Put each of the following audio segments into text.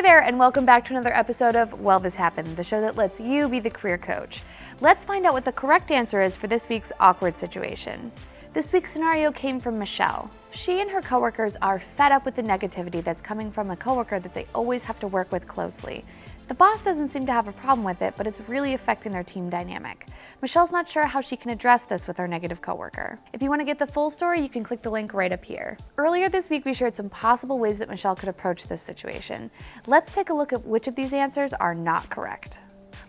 Hey there, and welcome back to another episode of Well, This Happened, the show that lets you be the career coach. Let's find out what the correct answer is for this week's awkward situation. This week's scenario came from Michelle. She and her coworkers are fed up with the negativity that's coming from a coworker that they always have to work with closely. The boss doesn't seem to have a problem with it, but it's really affecting their team dynamic. Michelle's not sure how she can address this with her negative coworker. If you want to get the full story, you can click the link right up here. Earlier this week, we shared some possible ways that Michelle could approach this situation. Let's take a look at which of these answers are not correct.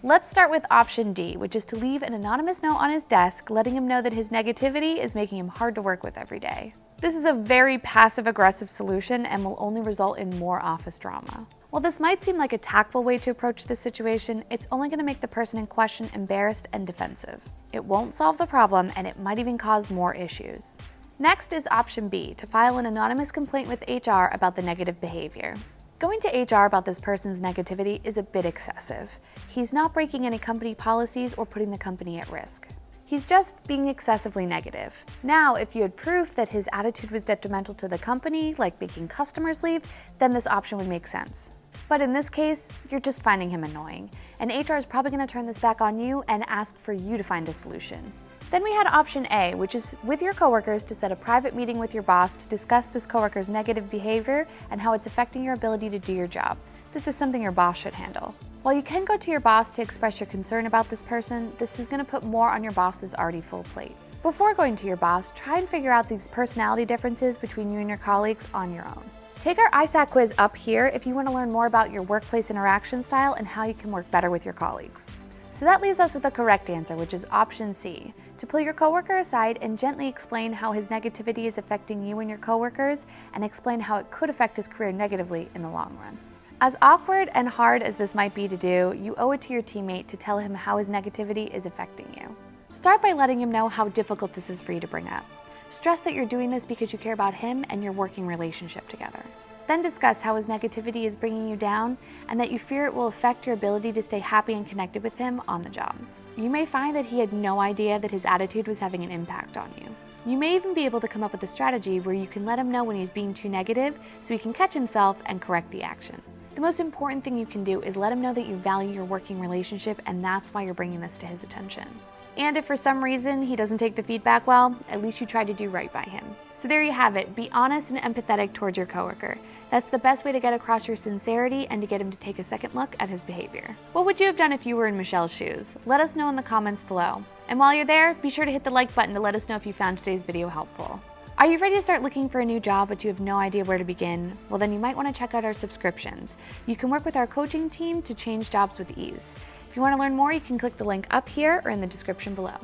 Let's start with option D, which is to leave an anonymous note on his desk, letting him know that his negativity is making him hard to work with every day. This is a very passive-aggressive solution and will only result in more office drama. While this might seem like a tactful way to approach this situation, it's only going to make the person in question embarrassed and defensive. It won't solve the problem, and it might even cause more issues. Next is option B, to file an anonymous complaint with HR about the negative behavior. Going to HR about this person's negativity is a bit excessive. He's not breaking any company policies or putting the company at risk. He's just being excessively negative. Now, if you had proof that his attitude was detrimental to the company, like making customers leave, then this option would make sense. But in this case, you're just finding him annoying, and HR is probably going to turn this back on you and ask for you to find a solution. Then we had option A, which is with your coworkers to set a private meeting with your boss to discuss this coworker's negative behavior and how it's affecting your ability to do your job. This is something your boss should handle. While you can go to your boss to express your concern about this person, this is going to put more on your boss's already full plate. Before going to your boss, try and figure out these personality differences between you and your colleagues on your own. Take our ISAC quiz up here if you want to learn more about your workplace interaction style and how you can work better with your colleagues. So that leaves us with the correct answer, which is option C, to pull your coworker aside and gently explain how his negativity is affecting you and your coworkers, and explain how it could affect his career negatively in the long run. As awkward and hard as this might be to do, you owe it to your teammate to tell him how his negativity is affecting you. Start by letting him know how difficult this is for you to bring up. Stress that you're doing this because you care about him and your working relationship together. Then discuss how his negativity is bringing you down and that you fear it will affect your ability to stay happy and connected with him on the job. You may find that he had no idea that his attitude was having an impact on you. You may even be able to come up with a strategy where you can let him know when he's being too negative so he can catch himself and correct the action. The most important thing you can do is let him know that you value your working relationship, and that's why you're bringing this to his attention. And if for some reason he doesn't take the feedback well, at least you tried to do right by him. So there you have it. Be honest and empathetic towards your coworker. That's the best way to get across your sincerity and to get him to take a second look at his behavior. What would you have done if you were in Michelle's shoes? Let us know in the comments below. And while you're there, be sure to hit the like button to let us know if you found today's video helpful. Are you ready to start looking for a new job but you have no idea where to begin? Well, then you might want to check out our subscriptions. You can work with our coaching team to change jobs with ease. If you want to learn more, you can click the link up here or in the description below.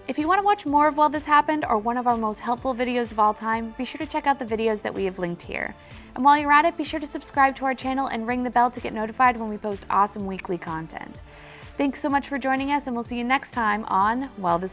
If you want to watch more of Well, This Happened or one of our most helpful videos of all time, be sure to check out the videos that we have linked here. And while you're at it, be sure to subscribe to our channel and ring the bell to get notified when we post awesome weekly content. Thanks so much for joining us, and we'll see you next time on Well, This Happened.